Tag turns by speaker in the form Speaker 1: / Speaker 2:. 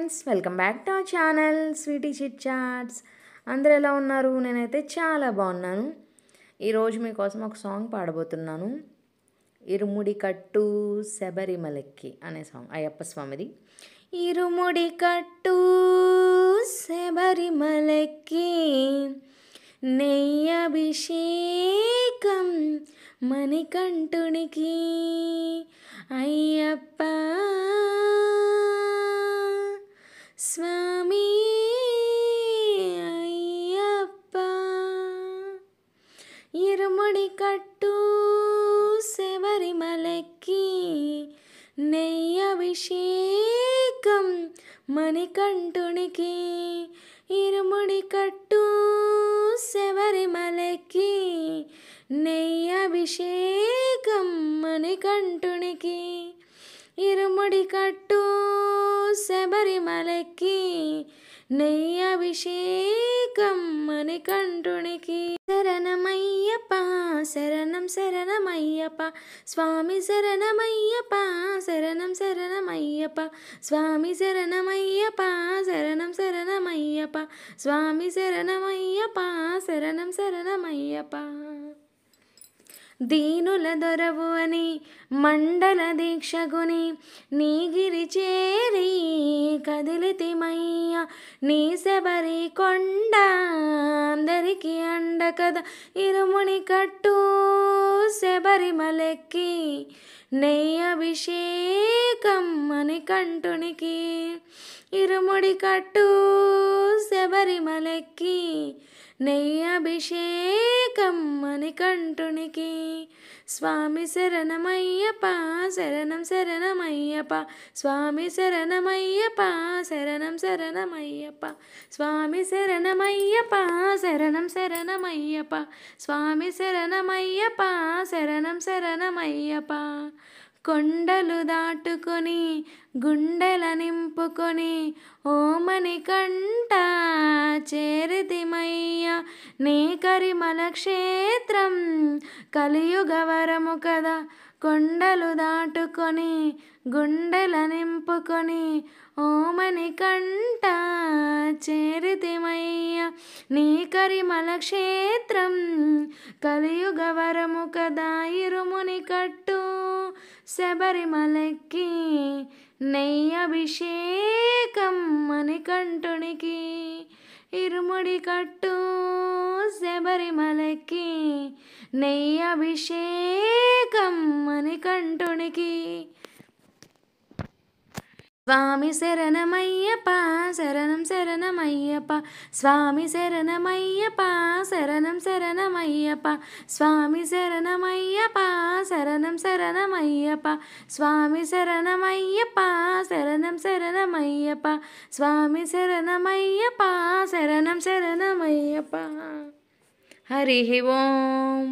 Speaker 1: Friends, welcome back to our channel Sweety Chit Chats. అందరూ ఎలా ఉన్నారు? నేనైతే చాలా బాగున్నాను. ఈరోజు మీకోసం ఒక సాంగ్ పాడబోతున్నాను. ఇరుముడి కట్టు శబరిమలక్కి అనే సాంగ్, అయ్యప్ప స్వామిది. ఇరుముడి కట్టు శబరిమలక్కి నెయ్యభిషేకం మణికంఠునికి అయ్యప్ప స్వామి అయ్యప్ప. ఇరుముడి కట్టు శబరిమలక్కి నెయ్యభిషేకం మణికంఠునికి. ఇరుముడి కట్టు శబరిమలక్కి నెయ్యభిషేకం మణికంఠునికి. ఇరుముడి కట్టు శబరిమలక్కి నెయ్యభిషేకం మణికంఠునికి. శరణమయ్యప్ప శరణం శరణమయ్యప్ప స్వామి శరణమయ్యప్ప శరణం శరణమయ్యప్ప స్వామి శరణమయ్యప్ప శరణం శరణమయ్యప్ప స్వామి శరణమయ్యప్ప శరణం శరణమయ్యప్ప. దీనుల దొరవు అని మండల దీక్షగుని నీగిరి చేరి కదిలితిమయ్య నీ శబరి కొండ అందరికి అండ కదా. ఇరుముడి కట్టు శబరిమలక్కి నెయ్యభిషేకం మణికంఠునికి. ఇరుముడి కట్టు శబరిమలక్కి నెయ్యభిషేకం మణికంఠునికి. స్వామి శరణమయ్యప్ప శరణం శరణమయ్యప్ప స్వామి శరణమయ్యప్ప శరణం శరణమయ్యప్ప స్వామి శరణమయ్యప్ప శరణం శరణమయ్యప్ప స్వామి శరణమయ్యప్ప శరణం శరణమయ్యప్ప. కొండలు దాటుకొని గుండెల నింపుకొని ఓ మణికంఠ చేరితిమయ్య నీ కరిమల క్షేత్రం కలియుగ వరము కదా. కొండలు దాటుకొని గుండెల నింపుకొని ఓ మణికంఠ చేరితిమయ్య నీ కరిమల క్షేత్రం కలియుగ వరము కదా. ఇరుముడి కట్టు శబరిమలక్కి నెయ్యభిషేకం మణికంఠునికి. ఇరుముడి కట్టు శబరిమలక్కి నెయ్యభిషేకం మణికంఠునికి. స్వామి శరణమయ్యప్ప శరణం శరణమయ్యప్ప స్వామి శరణమయ్యప్ప శరణం శరణమయ్యప్ప స్వామి శరణమయ్యప్ప శరణం శరణమయ్యప్ప స్వామి శరణమయ్యప్ప శరణం శరణమయ్యప్ప స్వామి శరణమయ్యప్ప శరణం శరణమయ్యప్ప. హరి ఓం.